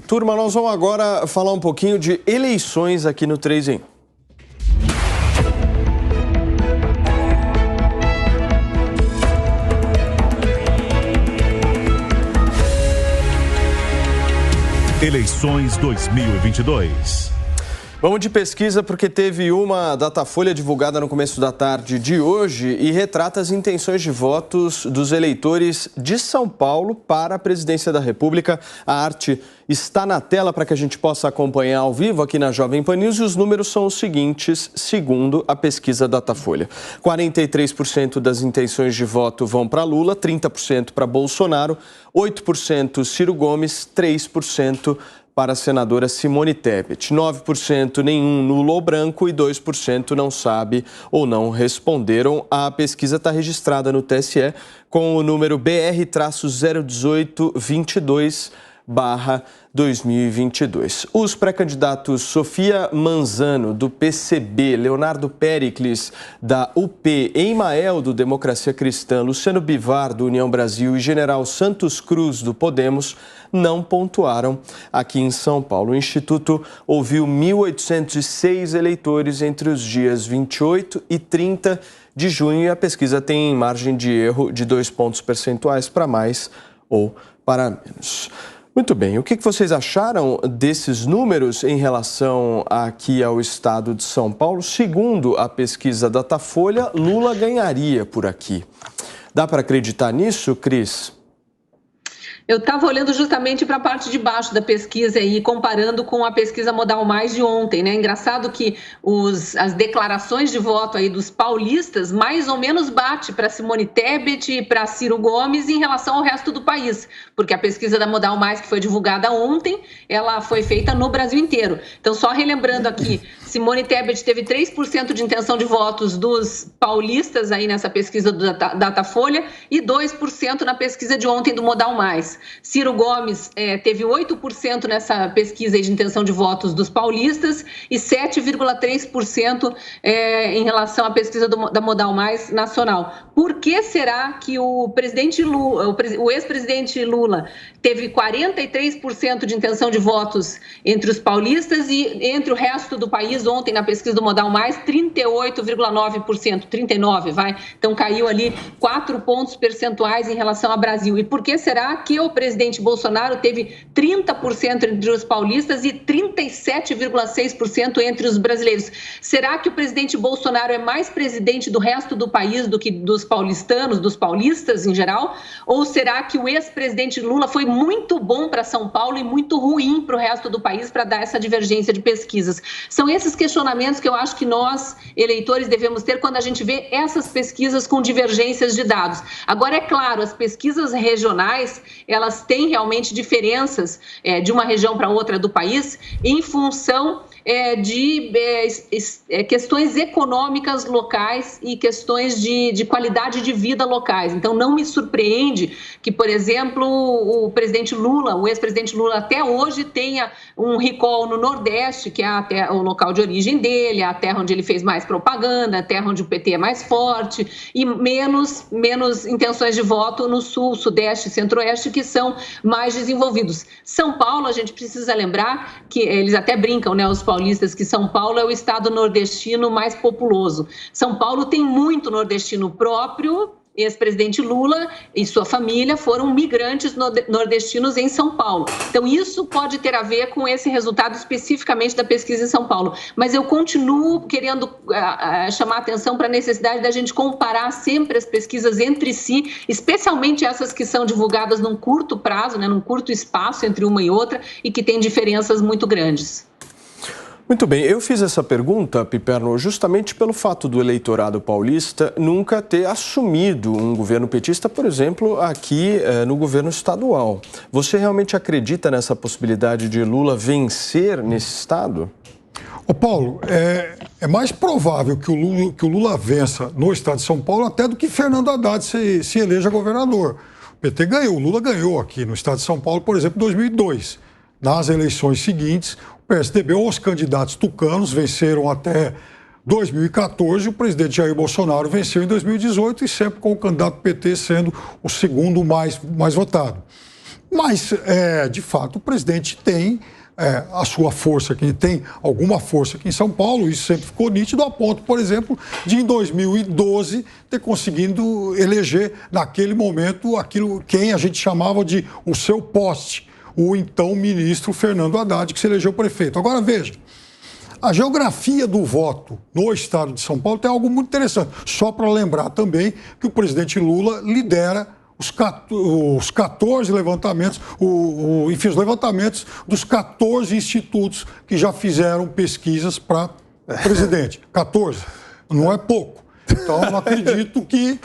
Turma, nós vamos agora falar um pouquinho de eleições aqui no 3 em 1. Eleições 2022. Vamos de pesquisa porque teve uma Datafolha divulgada no começo da tarde de hoje e retrata as intenções de votos dos eleitores de São Paulo para a presidência da República. A arte está na tela para que a gente possa acompanhar ao vivo aqui na Jovem Pan News e os números são os seguintes, segundo a pesquisa Datafolha. 43% das intenções de voto vão para Lula, 30% para Bolsonaro, 8% Ciro Gomes, 3% para a senadora Simone Tebet. 9% nenhum nulo ou branco e 2% não sabe ou não responderam. A pesquisa está registrada no TSE com o número BR-01822/2022. Os pré-candidatos Sofia Manzano, do PCB, Leonardo Péricles, da UP, Emael, do Democracia Cristã, Luciano Bivar, do União Brasil e General Santos Cruz, do Podemos, não pontuaram aqui em São Paulo. O Instituto ouviu 1.806 eleitores entre os dias 28 e 30 de junho e a pesquisa tem margem de erro de 2 pontos percentuais para mais ou para menos. Muito bem, o que vocês acharam desses números em relação aqui ao estado de São Paulo? Segundo a pesquisa Datafolha, Lula ganharia por aqui. Dá para acreditar nisso, Cris? Eu estava olhando justamente para a parte de baixo da pesquisa e comparando com a pesquisa Modal Mais de ontem, né? Engraçado que as declarações de voto aí dos paulistas mais ou menos bate para Simone Tebet e para Ciro Gomes em relação ao resto do país, porque a pesquisa da Modal Mais, que foi divulgada ontem, ela foi feita no Brasil inteiro. Então, só relembrando aqui, Simone Tebet teve 3% de intenção de votos dos paulistas aí nessa pesquisa do Datafolha e 2% na pesquisa de ontem do Modal Mais. Ciro Gomes teve 8% nessa pesquisa de intenção de votos dos paulistas e 7,3% em relação à pesquisa da Modal Mais nacional. Por que será que o presidente Lula, o ex-presidente Lula teve 43% de intenção de votos entre os paulistas e entre o resto do país, ontem na pesquisa do Modal Mais, 38,9%, 39%, vai? Então caiu ali 4 pontos percentuais em relação ao Brasil. E por que será que o presidente Bolsonaro teve 30% entre os paulistas e 37,6% entre os brasileiros? Será que o presidente Bolsonaro é mais presidente do resto do país do que dos paulistanos, dos paulistas em geral? Ou será que o ex-presidente Lula foi muito bom para São Paulo e muito ruim para o resto do país para dar essa divergência de pesquisas? São esses questionamentos que eu acho que nós, eleitores, devemos ter quando a gente vê essas pesquisas com divergências de dados. Agora, é claro, as pesquisas regionais, elas têm realmente diferenças de uma região para outra do país em função de questões econômicas locais e questões de qualidade de vida locais. Então, não me surpreende que, por exemplo, o presidente Lula, o ex-presidente Lula, até hoje tenha um recall no Nordeste, que é o local de origem dele, a terra onde ele fez mais propaganda, a terra onde o PT é mais forte, e menos intenções de voto no Sul, Sudeste e Centro-Oeste, que são mais desenvolvidos. São Paulo, a gente precisa lembrar que eles até brincam, né, os paulistas, que São Paulo é o estado nordestino mais populoso. São Paulo tem muito nordestino próprio. Ex-presidente Lula e sua família foram migrantes nordestinos em São Paulo. Então, isso pode ter a ver com esse resultado especificamente da pesquisa em São Paulo. Mas eu continuo querendo chamar a atenção para a necessidade da gente comparar sempre as pesquisas entre si, especialmente essas que são divulgadas num curto prazo, né, num curto espaço entre uma e outra e que têm diferenças muito grandes. Muito bem, eu fiz essa pergunta, Piperno, justamente pelo fato do eleitorado paulista nunca ter assumido um governo petista, por exemplo, aqui no governo estadual. Você realmente acredita nessa possibilidade de Lula vencer nesse estado? Ô Paulo, é mais provável que o Lula vença no estado de São Paulo até do que Fernando Haddad se eleja governador. O PT ganhou, o Lula ganhou aqui no estado de São Paulo, por exemplo, em 2002. Nas eleições seguintes, o PSDB ou os candidatos tucanos venceram até 2014, o presidente Jair Bolsonaro venceu em 2018 e sempre com o candidato PT sendo o segundo mais votado. Mas, de fato, o presidente tem a sua força, que tem alguma força aqui em São Paulo, isso sempre ficou nítido, a ponto, por exemplo, de em 2012 ter conseguido eleger, naquele momento, quem a gente chamava de o seu poste, o então ministro Fernando Haddad, que se elegeu prefeito. Agora, veja, a geografia do voto no estado de São Paulo tem algo muito interessante. Só para lembrar também que o presidente Lula lidera os 14 levantamentos, enfim, os levantamentos dos 14 institutos que já fizeram pesquisas para presidente. 14. Não é pouco. Então, eu não acredito que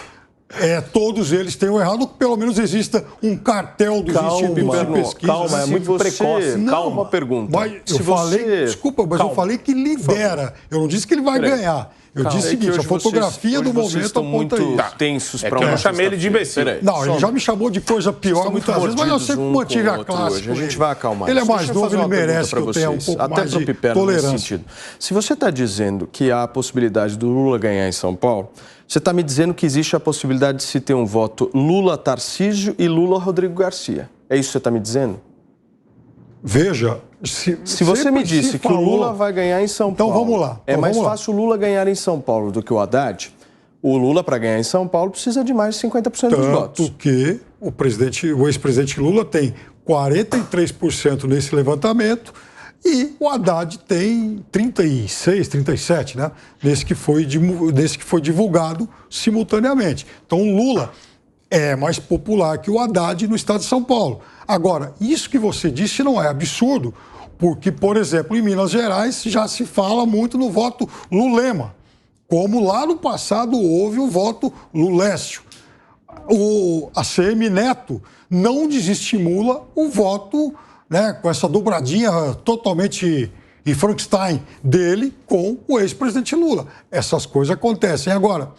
todos eles tenham errado, que pelo menos exista um cartel dos institutos de pesquisa. Calma, é muito precoce. Não, calma a pergunta. Desculpa, mas eu falei que lidera. Eu não disse que ele vai ganhar. Eu disse o seguinte, a fotografia do momento estão aponta muito isso. tensos para eu não chamei ele de imbecil. Não, ele já me chamou de coisa pior muitas vezes, mas eu sempre mantive a classe. A gente vai acalmar. Ele é mais novo, ele merece que eu tenha um pouco mais de tolerância. Se você está dizendo que há a possibilidade do Lula ganhar em São Paulo, você está me dizendo que existe a possibilidade de se ter um voto Lula-Tarcísio e Lula-Rodrigo Garcia. É isso que você está me dizendo? Veja, se você me disse que o Lula vai ganhar em São Paulo, então vamos lá. É mais fácil o Lula ganhar em São Paulo do que o Haddad? O Lula, para ganhar em São Paulo, precisa de mais de 50% dos votos. Tanto que o ex-presidente Lula tem 43% nesse levantamento e o Haddad tem 36, 37, né? Nesse que foi divulgado simultaneamente. Então, o Lula é mais popular que o Haddad no estado de São Paulo. Agora, isso que você disse não é absurdo, porque, por exemplo, em Minas Gerais já se fala muito no voto Lulema, como lá no passado houve o voto Lulécio. A ACM Neto não desestimula o voto, né, com essa dobradinha totalmente e Frankenstein dele com o ex-presidente Lula. Essas coisas acontecem. Agora,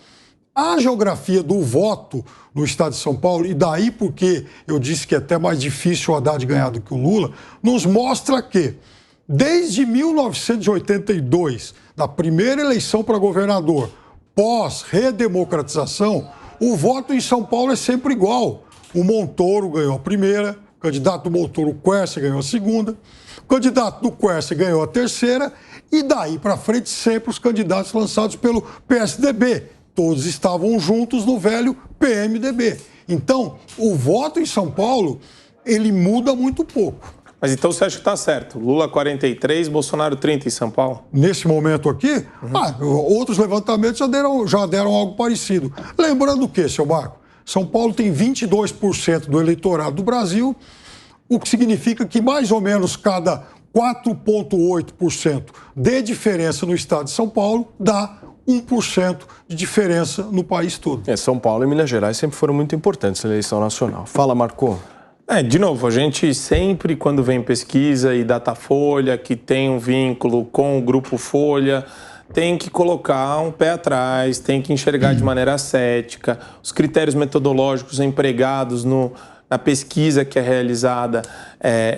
a geografia do voto no estado de São Paulo, e daí porque eu disse que é até mais difícil o Haddad ganhar do que o Lula, nos mostra que, desde 1982, na primeira eleição para governador, pós-redemocratização, o voto em São Paulo é sempre igual. O Montoro ganhou a primeira, o candidato do Montoro, o Quércia, ganhou a segunda, o candidato do Quércia ganhou a terceira, e daí para frente sempre os candidatos lançados pelo PSDB. Todos estavam juntos no velho PMDB. Então, o voto em São Paulo, ele muda muito pouco. Mas então você acha que está certo? Lula 43, Bolsonaro 30 em São Paulo? Nesse momento aqui, outros levantamentos já deram algo parecido. Lembrando o quê, seu Marco? São Paulo tem 22% do eleitorado do Brasil, o que significa que mais ou menos cada 4,8% de diferença no estado de São Paulo dá 1% de diferença no país todo. São Paulo e Minas Gerais sempre foram muito importantes na eleição nacional. Fala, Marco. De novo, a gente sempre, quando vem pesquisa e Datafolha, que tem um vínculo com o Grupo Folha, tem que colocar um pé atrás, tem que enxergar de maneira cética. Os critérios metodológicos empregados na pesquisa que é realizada,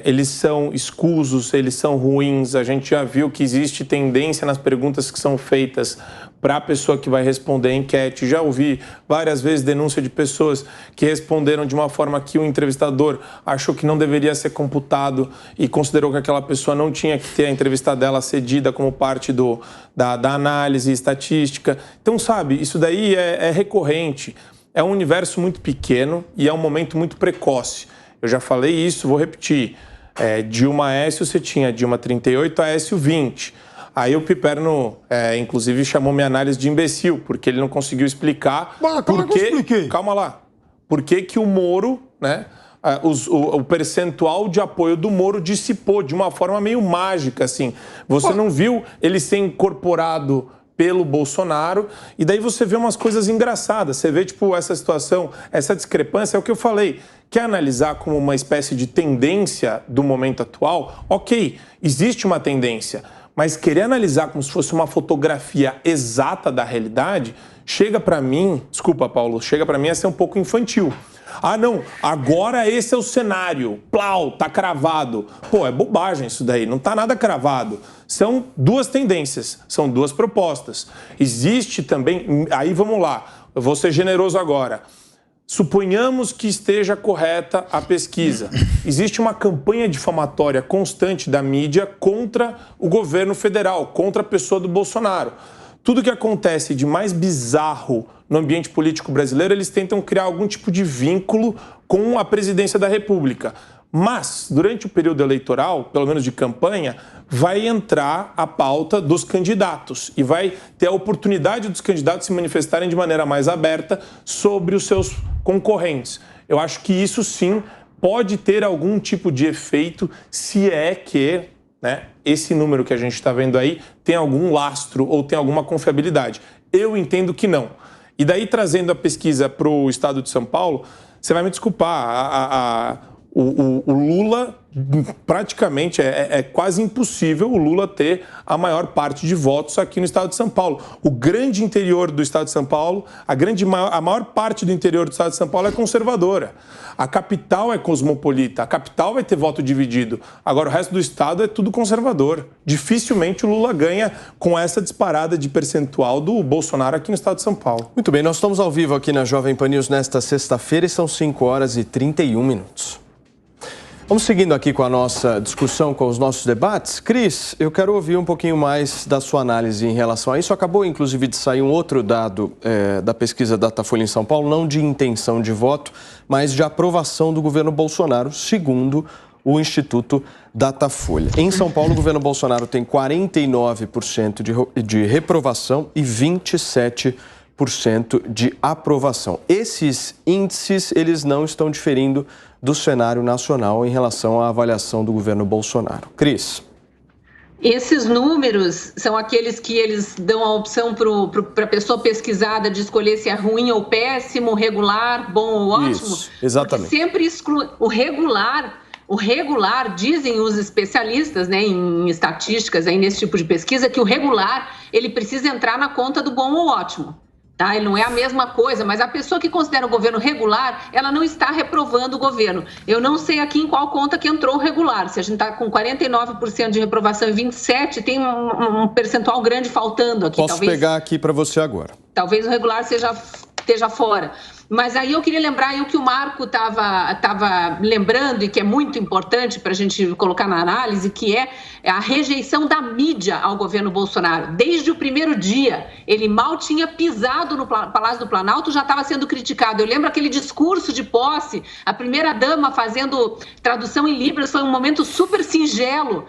eles são escusos, eles são ruins. A gente já viu que existe tendência nas perguntas que são feitas para a pessoa que vai responder a enquete. Já ouvi várias vezes denúncia de pessoas que responderam de uma forma que o entrevistador achou que não deveria ser computado e considerou que aquela pessoa não tinha que ter a entrevista dela cedida como parte da análise estatística. Então, sabe, isso daí é recorrente. É um universo muito pequeno e é um momento muito precoce. Eu já falei isso, vou repetir. Dilma Aécio, você tinha Dilma 38, Aécio 20. Aí o Piperno, inclusive, chamou minha análise de imbecil, porque ele não conseguiu explicar Calma lá. Por que o Moro, né, o percentual de apoio do Moro dissipou de uma forma meio mágica, assim. Você não viu ele ser incorporado pelo Bolsonaro, e daí você vê umas coisas engraçadas. Você vê, tipo, essa situação, essa discrepância, é o que eu falei. Quer analisar como uma espécie de tendência do momento atual? Ok, existe uma tendência. Mas querer analisar como se fosse uma fotografia exata da realidade, chega para mim, desculpa, Paulo, chega para mim a ser um pouco infantil. Ah, não, agora esse é o cenário, plau, tá cravado. Pô, é bobagem isso daí, não tá nada cravado. São duas tendências, são duas propostas. Existe também, aí vamos lá, eu vou ser generoso agora. suponhamos que esteja correta a pesquisa. Existe uma campanha difamatória constante da mídia contra o governo federal, contra a pessoa do Bolsonaro. Tudo que acontece de mais bizarro no ambiente político brasileiro, eles tentam criar algum tipo de vínculo com a presidência da República. Mas, durante o período eleitoral, pelo menos de campanha, vai entrar a pauta dos candidatos e vai ter a oportunidade dos candidatos se manifestarem de maneira mais aberta sobre os seus concorrentes. Eu acho que isso sim pode ter algum tipo de efeito, se é que, né, esse número que a gente está vendo aí tem algum lastro ou tem alguma confiabilidade. Eu entendo que não. E daí, trazendo a pesquisa para o estado de São Paulo, você vai me desculpar, o Lula, praticamente, é quase impossível o Lula ter a maior parte de votos aqui no estado de São Paulo. O grande interior do estado de São Paulo, a maior parte do interior do estado de São Paulo é conservadora. A capital é cosmopolita, a capital vai ter voto dividido. Agora, o resto do estado é tudo conservador. Dificilmente o Lula ganha com essa disparada de percentual do Bolsonaro aqui no estado de São Paulo. Muito bem, nós estamos ao vivo aqui na Jovem Pan News nesta sexta-feira e são 5h31. Vamos seguindo aqui com a nossa discussão, com os nossos debates. Cris, eu quero ouvir um pouquinho mais da sua análise em relação a isso. Acabou, inclusive, de sair um outro dado da pesquisa Datafolha em São Paulo, não de intenção de voto, mas de aprovação do governo Bolsonaro, segundo o Instituto Datafolha. Em São Paulo, o governo Bolsonaro tem 49% de reprovação e 27% de aprovação. Esses índices, eles não estão diferindo do cenário nacional em relação à avaliação do governo Bolsonaro. Cris. Esses números são aqueles que eles dão a opção para a pessoa pesquisada de escolher se é ruim ou péssimo, regular, bom ou ótimo? Isso, exatamente. Porque sempre exclui o regular. O regular, dizem os especialistas, né, em estatísticas, aí nesse tipo de pesquisa, que o regular ele precisa entrar na conta do bom ou ótimo. Tá? Ele não é a mesma coisa, mas a pessoa que considera o governo regular, ela não está reprovando o governo. Eu não sei aqui em qual conta que entrou o regular. Se a gente está com 49% de reprovação e 27%, tem um percentual grande faltando aqui. Posso pegar aqui para você agora. Talvez o regular esteja fora. Mas aí eu queria lembrar aí o que o Marco estava lembrando e que é muito importante para a gente colocar na análise, que é a rejeição da mídia ao governo Bolsonaro. Desde o primeiro dia, ele mal tinha pisado no Palácio do Planalto, já estava sendo criticado. Eu lembro aquele discurso de posse, a primeira-dama fazendo tradução em Libras, foi um momento super singelo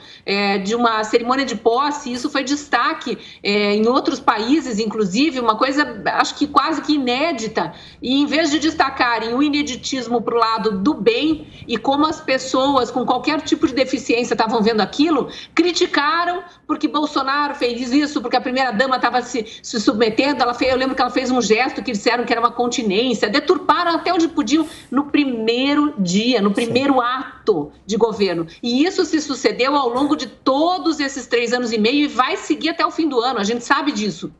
de uma cerimônia de posse, isso foi destaque em outros países, inclusive, uma coisa, acho que quase que inédita. E em vez de destacarem o ineditismo para o lado do bem e como as pessoas com qualquer tipo de deficiência estavam vendo aquilo, criticaram porque Bolsonaro fez isso, porque a primeira-dama estava se submetendo. Eu lembro que ela fez um gesto que disseram que era uma continência, deturparam até onde podiam no primeiro dia, no primeiro ato de governo. E isso se sucedeu ao longo de todos esses 3 anos e meio e vai seguir até o fim do ano, a gente sabe disso.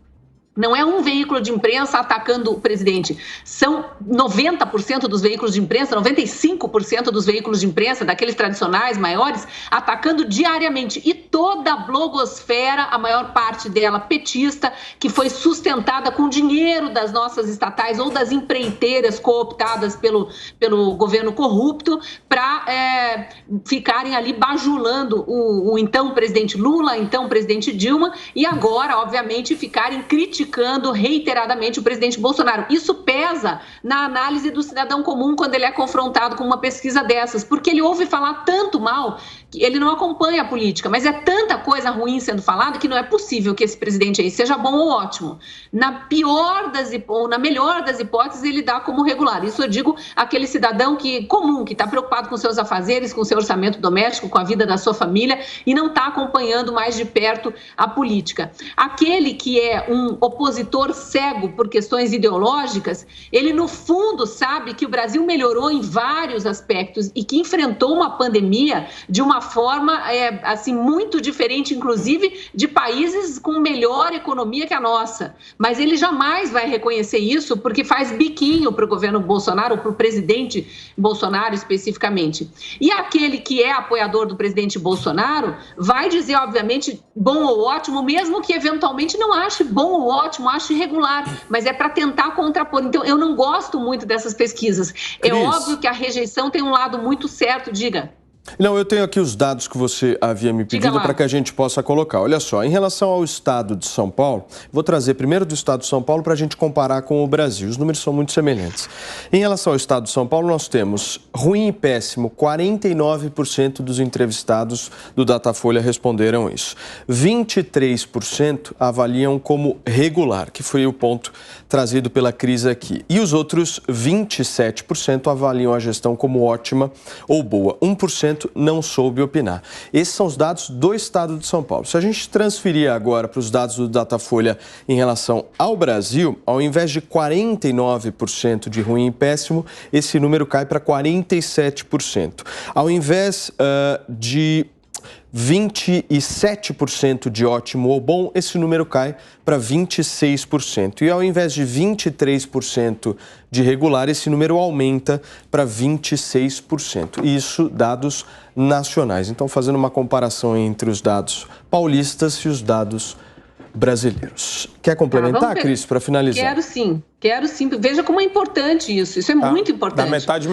Não é um veículo de imprensa atacando o presidente. São 90% dos veículos de imprensa, 95% dos veículos de imprensa, daqueles tradicionais, maiores, atacando diariamente. E toda a blogosfera, a maior parte dela petista, que foi sustentada com dinheiro das nossas estatais ou das empreiteiras cooptadas pelo governo corrupto para ficarem ali bajulando o então presidente Lula, então presidente Dilma, e agora, obviamente, ficarem criticando reiteradamente o presidente Bolsonaro. Isso pesa na análise do cidadão comum quando ele é confrontado com uma pesquisa dessas, porque ele ouve falar tanto mal, que ele não acompanha a política, mas é tanta coisa ruim sendo falada que não é possível que esse presidente aí seja bom ou ótimo. Na melhor das hipóteses, ele dá como regular. Isso eu digo aquele cidadão comum, que está preocupado com seus afazeres, com seu orçamento doméstico, com a vida da sua família e não está acompanhando mais de perto a política. Aquele que é um opositor cego por questões ideológicas, ele no fundo sabe que o Brasil melhorou em vários aspectos e que enfrentou uma pandemia de uma uma forma assim, muito diferente, inclusive, de países com melhor economia que a nossa. Mas ele jamais vai reconhecer isso porque faz biquinho para o governo Bolsonaro, para o presidente Bolsonaro especificamente. E aquele que é apoiador do presidente Bolsonaro vai dizer, obviamente, bom ou ótimo, mesmo que eventualmente não ache bom ou ótimo, ache irregular, mas é para tentar contrapor. Então, eu não gosto muito dessas pesquisas. É óbvio que a rejeição tem um lado muito certo, diga. Não, eu tenho aqui os dados que você havia me pedido para que a gente possa colocar. Olha só, em relação ao estado de São Paulo, vou trazer primeiro do estado de São Paulo para a gente comparar com o Brasil. Os números são muito semelhantes. Em relação ao estado de São Paulo, nós temos ruim e péssimo. 49% dos entrevistados do Datafolha responderam isso. 23% avaliam como regular, que foi o ponto trazido pela Cris aqui. E os outros 27% avaliam a gestão como ótima ou boa. 1% não soube opinar. Esses são os dados do estado de São Paulo. Se a gente transferir agora para os dados do Datafolha em relação ao Brasil, ao invés de 49% de ruim e péssimo, esse número cai para 47%. Ao invés de 27% de ótimo ou bom, esse número cai para 26%. E ao invés de 23% de regular, esse número aumenta para 26%. Isso dados nacionais. Então, fazendo uma comparação entre os dados paulistas e os dados brasileiros. Quer complementar, Cris, para finalizar? Quero sim. Veja como é importante isso. Isso é muito importante. Da metade,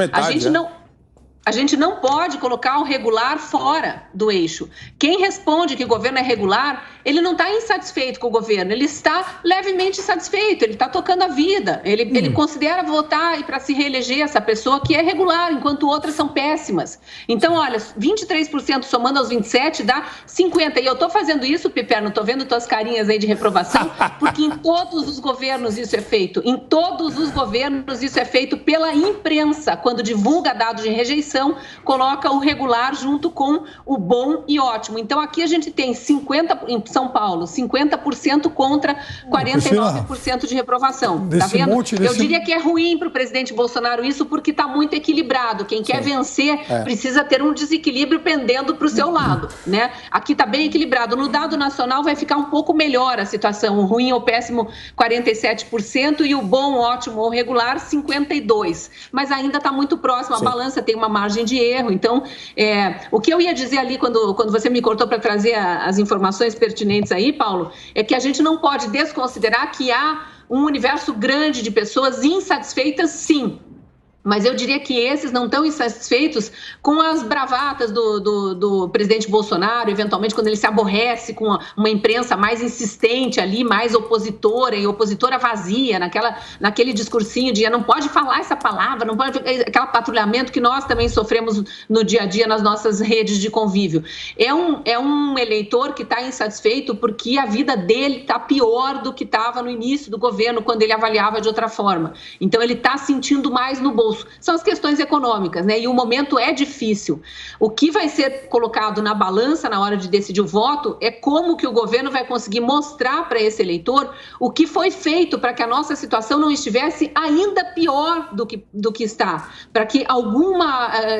A gente não pode colocar o regular fora do eixo. Quem responde que o governo é regular, ele não está insatisfeito com o governo, ele está levemente insatisfeito, ele está tocando a vida. Ele considera votar e para se reeleger essa pessoa que é regular, enquanto outras são péssimas. Então, olha, 23% somando aos 27% dá 50%. E eu estou fazendo isso, Piperno, estou vendo tuas carinhas aí de reprovação, porque em todos os governos isso é feito. Em todos os governos isso é feito pela imprensa, quando divulga dados de rejeição, coloca o regular junto com o bom e ótimo. Então, aqui a gente tem 50%, em São Paulo, 50% contra 49% de reprovação. Tá vendo? Eu diria que é ruim para o presidente Bolsonaro isso, porque está muito equilibrado. Quem quer vencer precisa ter um desequilíbrio pendendo para o seu lado, né? Aqui está bem equilibrado. No dado nacional vai ficar um pouco melhor a situação. O ruim ou péssimo, 47%, e o bom, ótimo ou regular, 52%. Mas ainda está muito próximo. A balança tem uma margem de erro. Então, o que eu ia dizer ali quando você me cortou para trazer as informações pertinentes aí, Paulo, é que a gente não pode desconsiderar que há um universo grande de pessoas insatisfeitas, sim. Mas eu diria que esses não estão insatisfeitos com as bravatas do presidente Bolsonaro, eventualmente quando ele se aborrece com uma imprensa mais insistente ali, mais opositora e opositora vazia, naquele discursinho de não pode falar essa palavra, não pode, aquele patrulhamento que nós também sofremos no dia a dia nas nossas redes de convívio. É um eleitor que está insatisfeito porque a vida dele está pior do que estava no início do governo, quando ele avaliava de outra forma. Então ele está sentindo mais no bolso. São as questões econômicas, né? E o momento é difícil. O que vai ser colocado na balança na hora de decidir o voto é como que o governo vai conseguir mostrar para esse eleitor o que foi feito para que a nossa situação não estivesse ainda pior do que está. Para que alguma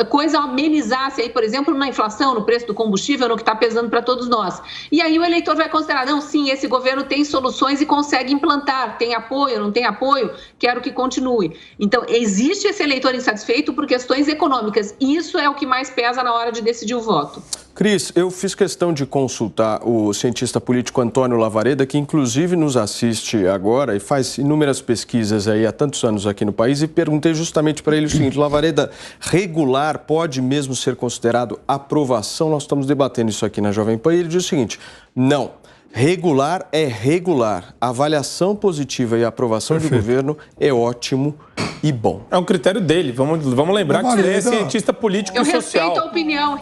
coisa amenizasse aí, por exemplo, na inflação, no preço do combustível, no que está pesando para todos nós. E aí o eleitor vai considerar, não, sim, esse governo tem soluções e consegue implantar. Tem apoio, não tem apoio? Quero que continue. Então, existe esse eleitor insatisfeito por questões econômicas. E isso é o que mais pesa na hora de decidir o voto. Cris, eu fiz questão de consultar o cientista político Antônio Lavareda, que inclusive nos assiste agora e faz inúmeras pesquisas aí há tantos anos aqui no país, e perguntei justamente para ele o seguinte: Lavareda, regular pode mesmo ser considerado aprovação? Nós estamos debatendo isso aqui na Jovem Pan e ele diz o seguinte: não. Regular é regular. A avaliação positiva e a aprovação de governo é ótimo e bom. É um critério dele. Vamos lembrar que ele é cientista político e social. Respeito a opinião.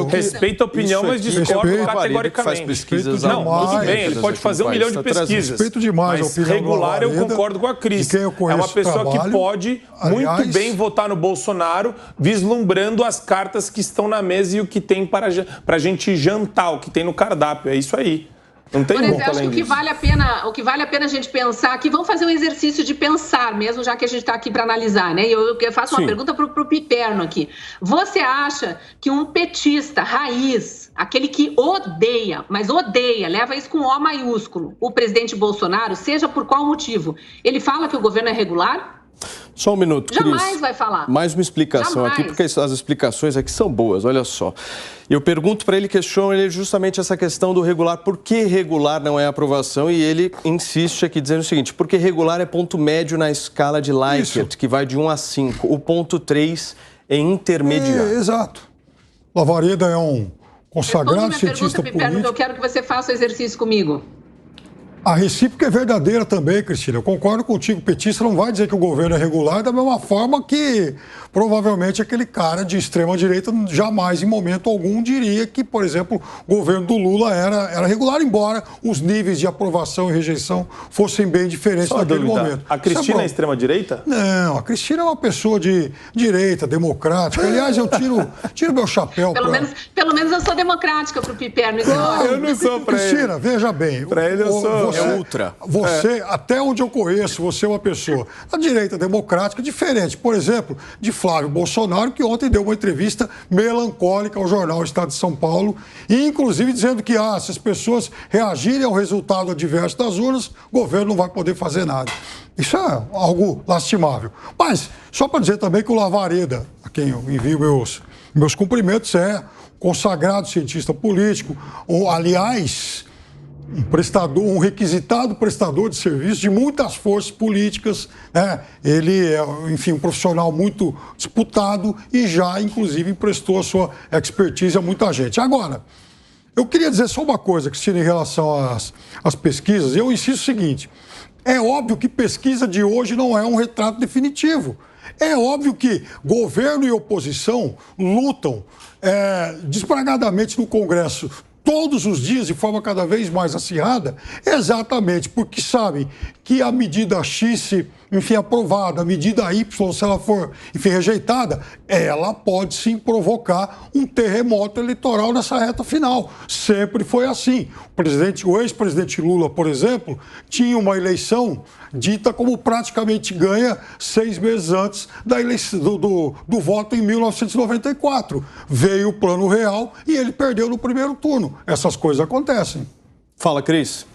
Respeito a opinião, mas discordo categoricamente. Faz pesquisas tudo bem, ele pode fazer 1 milhão de pesquisas. Respeito demais a opinião regular, eu concordo com a Cris. É uma pessoa que pode muito bem votar no Bolsonaro, vislumbrando as cartas que estão na mesa e o que tem para a gente jantar, o que tem no cardápio. É isso aí. Não tem muito acho além que disso. o que vale a pena a gente pensar aqui, vamos fazer um exercício de pensar mesmo, já que a gente está aqui para analisar, né? Eu faço uma pergunta para o Piperno aqui. Você acha que um petista raiz, aquele que odeia, mas odeia, leva isso com O maiúsculo, o presidente Bolsonaro, seja por qual motivo, ele fala que o governo é regular? Só um minuto, Cris. Jamais vai falar. Mais uma explicação aqui, porque as explicações aqui são boas, olha só. Eu pergunto para ele, questiono ele justamente essa questão do regular. Por que regular não é aprovação? E ele insiste aqui dizendo o seguinte, porque regular é ponto médio na escala de Likert, que vai de 1 a 5. O ponto 3 é intermediário. Exato. Lavareda é um consagrado cientista político. Eu quero que você faça o exercício comigo. A recíproca é verdadeira também, Cristina. Eu concordo contigo. O petista não vai dizer que o governo é regular da mesma forma que provavelmente aquele cara de extrema-direita jamais, em momento algum, diria que, por exemplo, o governo do Lula era regular, embora os níveis de aprovação e rejeição fossem bem diferentes naquele momento. A Cristina é extrema-direita? Não, a Cristina é uma pessoa de direita, democrática. Aliás, eu tiro meu chapéu. Pelo menos eu sou democrática para o Piperno. Eu não sou para ele. Cristina, veja bem. Para ele eu sou... É ultra. Você, até onde eu conheço, você é uma pessoa da direita democrática diferente. Por exemplo, de Flávio Bolsonaro, que ontem deu uma entrevista melancólica ao jornal Estado de São Paulo, e inclusive dizendo que se as pessoas reagirem ao resultado adverso das urnas, o governo não vai poder fazer nada. Isso é algo lastimável. Mas, só para dizer também que o Lavareda, a quem eu envio meus cumprimentos, é consagrado cientista político, aliás... um requisitado prestador de serviço de muitas forças políticas, né? Ele é, enfim, um profissional muito disputado e já, inclusive, emprestou a sua expertise a muita gente. Agora, eu queria dizer só uma coisa, Cristina, em relação às pesquisas. Eu insisto o seguinte, é óbvio que pesquisa de hoje não é um retrato definitivo. É óbvio que governo e oposição lutam desbragadamente no Congresso todos os dias, de forma cada vez mais acirrada, exatamente porque sabem que a medida X, enfim, aprovada, a medida Y, se ela for, enfim, rejeitada, ela pode sim provocar um terremoto eleitoral nessa reta final. Sempre foi assim. O ex-presidente Lula, por exemplo, tinha uma eleição dita como praticamente ganha 6 meses antes da eleição, do voto em 1994. Veio o Plano Real e ele perdeu no primeiro turno. Essas coisas acontecem. Fala, Cris.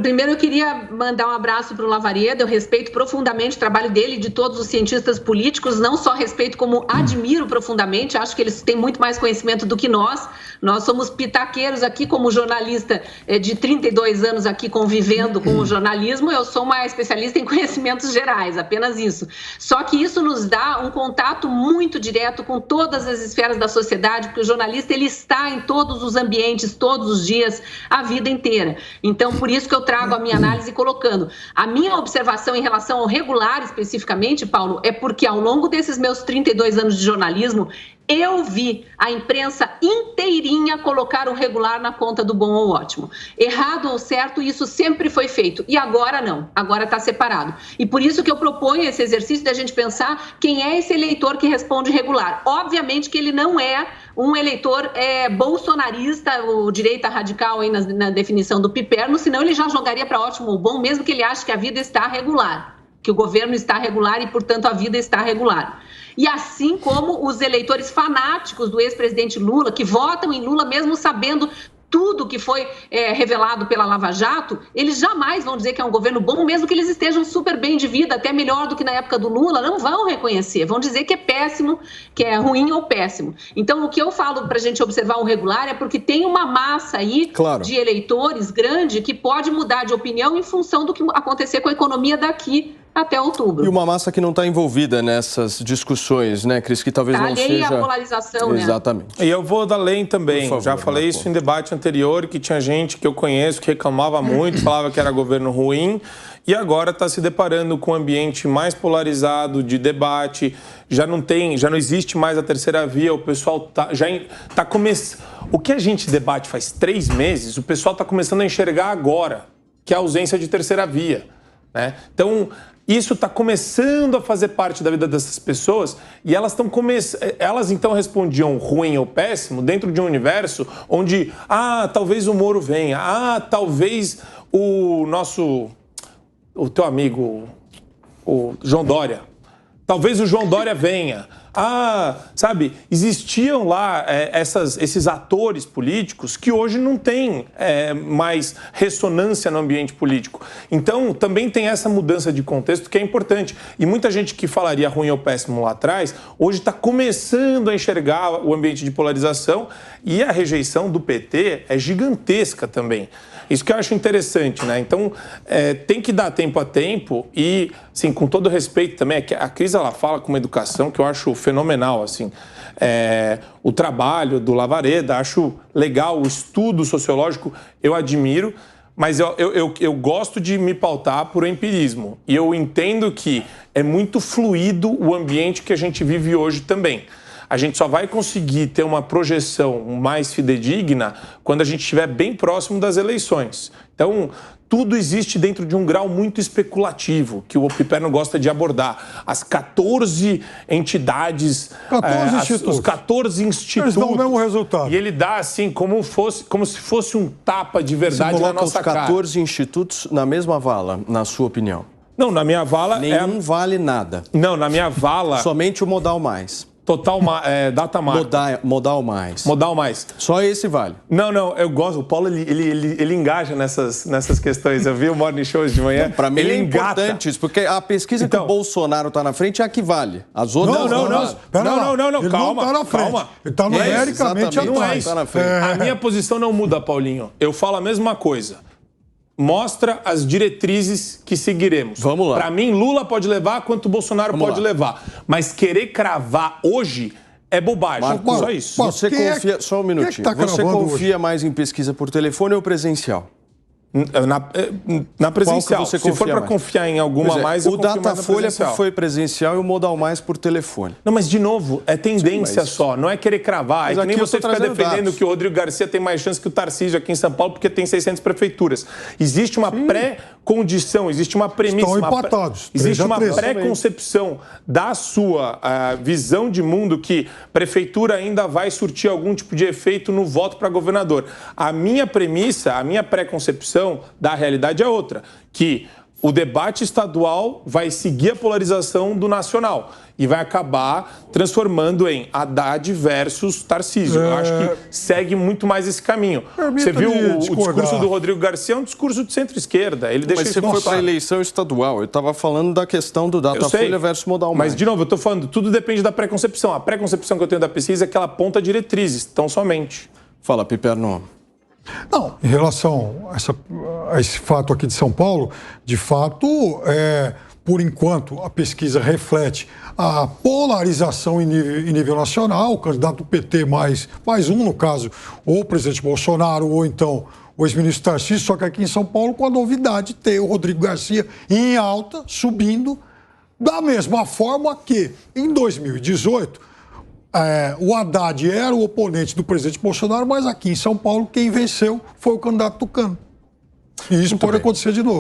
Primeiro eu queria mandar um abraço para o Lavareda. Eu respeito profundamente o trabalho dele e de todos os cientistas políticos, não só respeito como admiro profundamente, acho que eles têm muito mais conhecimento do que nós. Nós somos pitaqueiros aqui, como jornalista de 32 anos aqui convivendo com o jornalismo, eu sou uma especialista em conhecimentos gerais, apenas isso. Só que isso nos dá um contato muito direto com todas as esferas da sociedade, porque o jornalista ele está em todos os ambientes, todos os dias, a vida inteira. Então, por isso que eu trago a minha análise colocando. A minha observação em relação ao regular, especificamente, Paulo, é porque ao longo desses meus 32 anos de jornalismo, eu vi a imprensa inteirinha colocar o regular na conta do bom ou ótimo. Errado ou certo, isso sempre foi feito. E agora não, agora está separado. E por isso que eu proponho esse exercício da gente pensar quem é esse eleitor que responde regular. Obviamente que ele não é um eleitor bolsonarista, ou direita radical aí na definição do Piperno, senão ele já jogaria para ótimo ou bom, mesmo que ele ache que a vida está regular, que o governo está regular e, portanto, a vida está regular. E assim como os eleitores fanáticos do ex-presidente Lula, que votam em Lula mesmo sabendo tudo que foi revelado pela Lava Jato, eles jamais vão dizer que é um governo bom, mesmo que eles estejam super bem de vida, até melhor do que na época do Lula, não vão reconhecer, vão dizer que é péssimo, que é ruim ou péssimo. Então, o que eu falo para a gente observar o regular é porque tem uma massa aí de eleitores grande que pode mudar de opinião em função do que acontecer com a economia daqui até outubro. E uma massa que não está envolvida nessas discussões, né, Cris, que talvez não seja... a polarização, né? Exatamente. E eu vou da além também. Por favor, já falei isso em debate anterior, que tinha gente que eu conheço que reclamava muito, falava que era governo ruim, e agora está se deparando com um ambiente mais polarizado de debate, já não existe mais a terceira via, o pessoal está começando... O que a gente debate faz 3 meses, o pessoal está começando a enxergar agora, que é a ausência de terceira via. Né? Então, Isso está começando a fazer parte da vida dessas pessoas e elas então respondiam ruim ou péssimo dentro de um universo onde, talvez o Moro venha, talvez o teu amigo, o João Dória, talvez o João Dória venha. Sabe, existiam lá esses atores políticos que hoje não têm mais ressonância no ambiente político. Então, também tem essa mudança de contexto que é importante. E muita gente que falaria ruim ou péssimo lá atrás, hoje está começando a enxergar o ambiente de polarização e a rejeição do PT é gigantesca também. Isso que eu acho interessante, né? Então, tem que dar tempo a tempo e, assim, com todo respeito também, a Cris, ela fala com uma educação que eu acho fenomenal, assim. O trabalho do Lavareda, acho legal, o estudo sociológico, eu admiro, mas eu gosto de me pautar por empirismo. E eu entendo que é muito fluido o ambiente que a gente vive hoje também. A gente só vai conseguir ter uma projeção mais fidedigna quando a gente estiver bem próximo das eleições. Então, tudo existe dentro de um grau muito especulativo, que o Piperno gosta de abordar. As 14 entidades, 14 institutos. Os 14 institutos. Eles dão o mesmo resultado. E ele dá assim, como se fosse um tapa de verdade na nossa cara. Os 14 institutos na mesma vala, na sua opinião? Não, na minha vala... Nenhum vale nada. Não, na minha vala... Somente o Modal Mais. Total data marca. Modal Mais. Modal mais. Só esse vale. Não, eu gosto. O Paulo, ele engaja nessas questões. Eu vi o Morning Show de manhã. Para mim ele é engata. importante isso, porque a pesquisa que o Bolsonaro está na frente é a que vale. As outras Não. Ele Calma, não tá na frente. calma. Ele está numericamente exatamente, atrás. tá na frente. A minha posição não muda, Paulinho. Eu falo a mesma coisa. Mostra as diretrizes que seguiremos. Vamos lá. Para mim, Lula pode levar quanto Bolsonaro pode levar. Mas querer cravar hoje é bobagem. Marcos, só isso. Você confia... Só um minutinho. Tá Você confia hoje? mais em pesquisa por telefone ou presencial? Na presencial. Qual que você Se for confia para mais? confiar em alguma mais, eu o confio mais na Datafolha presencial. foi presencial e o Modal Mais por telefone. Não, mas de novo, é tendência mas... só, não é querer cravar. Mas É que nem aqui eu você tô fica trazendo defendendo dados. que o Rodrigo Garcia tem mais chance que o Tarcísio aqui em São Paulo porque tem 600 prefeituras. Existe uma pré-condição, existe uma premissa. Estão empatados. Existe uma 3-3. pré-concepção da sua visão de mundo que prefeitura ainda vai surtir algum tipo de efeito no voto para governador. A minha premissa, a minha pré-concepção da realidade é outra, que o debate estadual vai seguir a polarização do nacional e vai acabar transformando em Haddad versus Tarcísio. Eu acho que segue muito mais esse caminho. Você viu o discurso do Rodrigo Garcia, é um discurso de centro-esquerda. Ele deixa Mas você foi para a eleição estadual. Eu estava falando da questão do Datafolha versus Modal Mais. Mas, de novo, eu estou falando, tudo depende da pré-concepção. A pré-concepção que eu tenho da pesquisa é que ela aponta diretrizes, tão somente. Fala, Piperno. Não, em relação a esse fato aqui de São Paulo, de fato, por enquanto, a pesquisa reflete a polarização em nível nacional, o candidato do PT mais um, no caso, ou o presidente Bolsonaro, ou então o ex-ministro Tarcísio, só que aqui em São Paulo, com a novidade de ter o Rodrigo Garcia em alta, subindo, da mesma forma que, em 2018, o Haddad era o oponente do presidente Bolsonaro, mas aqui em São Paulo quem venceu foi o candidato Tucano. E isso pode acontecer de novo.